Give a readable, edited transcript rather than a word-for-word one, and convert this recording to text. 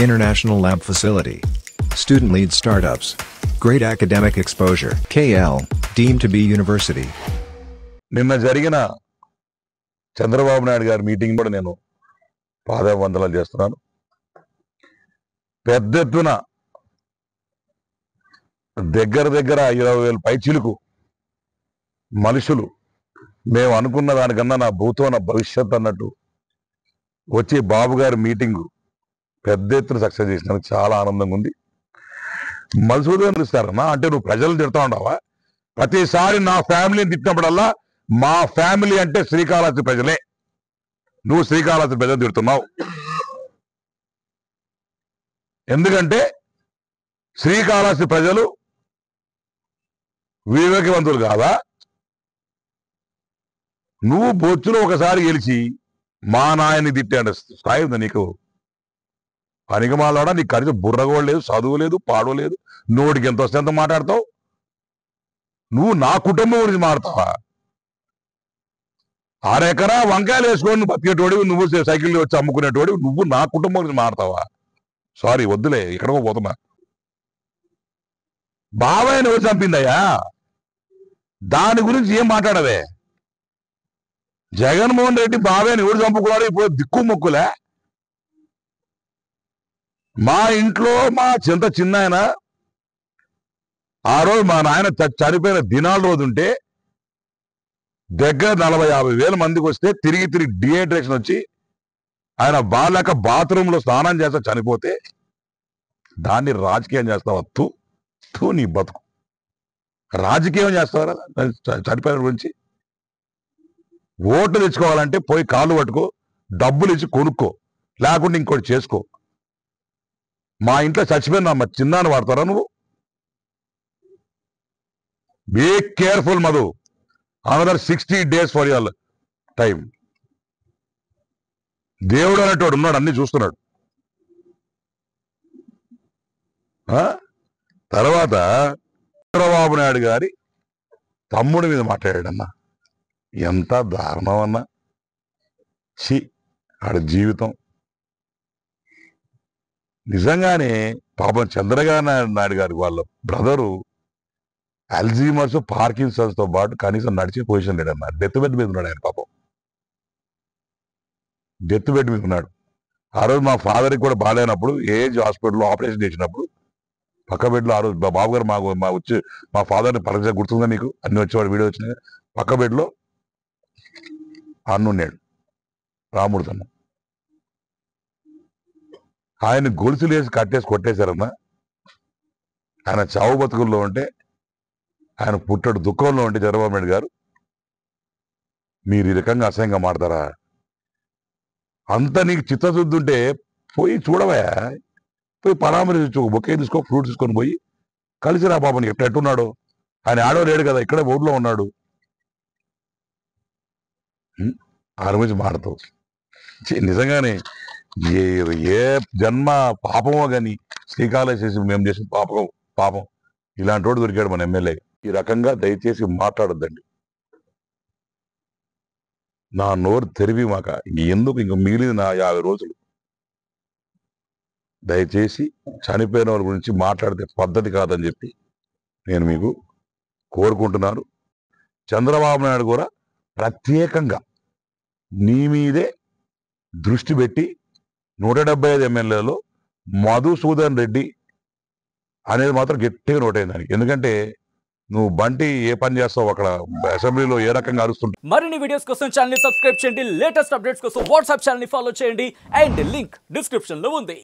International lab facility. Student-lead startups. Great academic exposure. KL, deemed to be university. నిన్న జరిగిన చంద్రబాబు నాయుడు గారి meeting కూడా నేను పాదవందనాలు చేస్తున్నాను. పెద్ద ఎత్తున దగ్గర 20,000 పైచిలుకు మనుషులు మేము అనుకున్న దానికన్నా నా భూతో నా భవిష్యత్ అన్నట్టు వచ్చి బాబు గారి మీటింగ్ పెద్ద ఎత్తున సక్సెస్ చేసినందుకు చాలా ఆనందంగా ఉంది. మధుసూదన్ ఇస్తారన్నా అంటే నువ్వు ప్రజలు తిడతా ఉండవా? ప్రతిసారి నా ఫ్యామిలీని తిట్టినప్పుడల్లా మా ఫ్యామిలీ అంటే శ్రీకాళహస్తి ప్రజలే, నువ్వు శ్రీకాళహస్తి ప్రజలు తిడుతున్నావు. ఎందుకంటే శ్రీకాళహస్తి ప్రజలు వివేకవంతులు కాదా? నువ్వు బొచ్చులో ఒకసారి గెలిచి మా నాయన్ని తిట్టాడు స్థాయి ఉంది నీకు. పనికిమాలాడా, నీకు కనీసం బుర్రగోడు లేదు, చదువు లేదు, పాడు లేదు, నోటికి ఎంత వస్తే ఎంత మాట్లాడతావు. నువ్వు నా కుటుంబం గురించి మాట్లాడతావా? 6 ఎకరా వంకాయలు వేసుకొని బతికేటోడివి, నువ్వు సైకిల్ వచ్చి అమ్ముకునేటోడివి, నువ్వు నా కుటుంబం గురించి మాట్లాడతావా? సారీ, వద్దులే, ఎక్కడికో పోతున్నా. బాబాయ్ని ఎవరు చంపిందయ్యా? దాని గురించి ఏం మాట్లాడవే? జగన్మోహన్ రెడ్డి బాబాయ్ని ఎవరు చంపుకున్నాడు? ఇప్పుడు దిక్కు మొక్కులే. మా ఇంట్లో మా చిన్న ఆయన ఆ రోజు మా నాయన చనిపోయిన దినాల రోజు ఉంటే దగ్గర 40-50 వేల మందికి వస్తే తిరిగి డిహైడ్రేషన్ వచ్చి ఆయన బాలేక బాత్రూంలో స్నానం చేస్తా చనిపోతే దాన్ని రాజకీయం చేస్తావా? తూ నీ బతుకు. రాజకీయం చేస్తావా చనిపోయిన గురించి? ఓట్లు తెచ్చుకోవాలంటే పోయి కాళ్ళు పట్టుకో, డబ్బులు ఇచ్చి కొనుక్కో, లేకుంటే ఇంకోటి చేసుకో. మా ఇంట్లో చచ్చిపోయిన మా చిన్నాన్ని వాడతారా నువ్వు? Be careful Madhu. Another 60 days for your time. దేవుడు అనేటోడు ఉన్నాడు, అన్ని చూస్తున్నాడు. తర్వాత చంద్రబాబు నాయుడు గారి తమ్ముడి మీద మాట్లాడాడన్నా. ఎంత దారుణం అన్నా. ఆడ జీవితం నిజంగానే పాపం చంద్రబాబు నాయుడు గారి వాళ్ళ బ్రదరు అల్జీమర్స్, పార్కిన్సన్స్ తో పాటు కనీసం నడిచే పొజిషన్ లేడన్నా. డెత్ బెడ్ మీద ఉన్నాడు ఆయన. పాపం డెత్ బెడ్ మీద ఉన్నాడు. ఆ రోజు మా ఫాదర్కి కూడా బాగాలేనప్పుడు ఏజ్ హాస్పిటల్లో ఆపరేషన్ చేసినప్పుడు పక్క బెడ్లో ఆ రోజు బాబు గారు వచ్చి మా ఫాదర్ని పరీక్ష గుర్తుందా నీకు? అన్ని వచ్చేవాడు, వీడియో వచ్చినాయి. పక్క బెడ్లో అన్నున్నాడు, రాముడు తను. ఆయన గొలుసులు వేసి కట్టేసి కొట్టేశారన్నా. ఆయన చావు బతుకుల్లో ఉంటే, ఆయన పుట్టడు దుఃఖంలో ఉంటే చంద్రబాబు నాయుడు గారు మీరు ఈ రకంగా అసహ్యంగా మాడతారా? అంత నీకు చిత్తశుద్ధి ఉంటే పోయి చూడవా, పోయి పరామర్శించు, బొకే తీసుకో, ఫ్రూట్ తీసుకొని పోయి కలిసి రా పాపని. ఎట్టున్నాడు ఆయన? ఆడో లేడు కదా, ఇక్కడే ఊర్లో ఉన్నాడు. ఆయన గురించి మాడతావు. నిజంగానే ఏ జన్మ పాపమో కానీ శ్రీకాళహస్తి మేము చేసిన పాపం. ఇలాంటి వాడు దొరికాడు మన ఎమ్మెల్యే. ఈ రకంగా దయచేసి మాట్లాడొద్దండి. నా నోరు తెరివి మాక ఎందుకు ఇంక మిగిలింది నా 50 రోజులు. దయచేసి చనిపోయిన వాళ్ళ గురించి మాట్లాడితే పద్ధతి కాదని చెప్పి నేను మీకు కోరుకుంటున్నాను. చంద్రబాబు నాయుడు కూడా ప్రత్యేకంగా నీ మీదే దృష్టి పెట్టి 175 ఎమ్మెల్యేలలో మధుసూదన్ రెడ్డి అనేది మాత్రం గట్టిగా నోటైంది దానికి. ఎందుకంటే నువ్వు బంటి ఏ పని చేస్తావు అక్కడ అసెంబ్లీలో ఏ రకంగా అరుస్తుంటావు. మరిన్ని వీడియోస్ కోసం ఛానల్ ని సబ్స్క్రైబ్ చేయండి. లేటెస్ట్ అప్డేట్స్ కోసం వాట్సాప్ ఛానల్ ని ఫాలో చేయండి. అండ్ లింక్ డిస్క్రిప్షన్ లో ఉంది.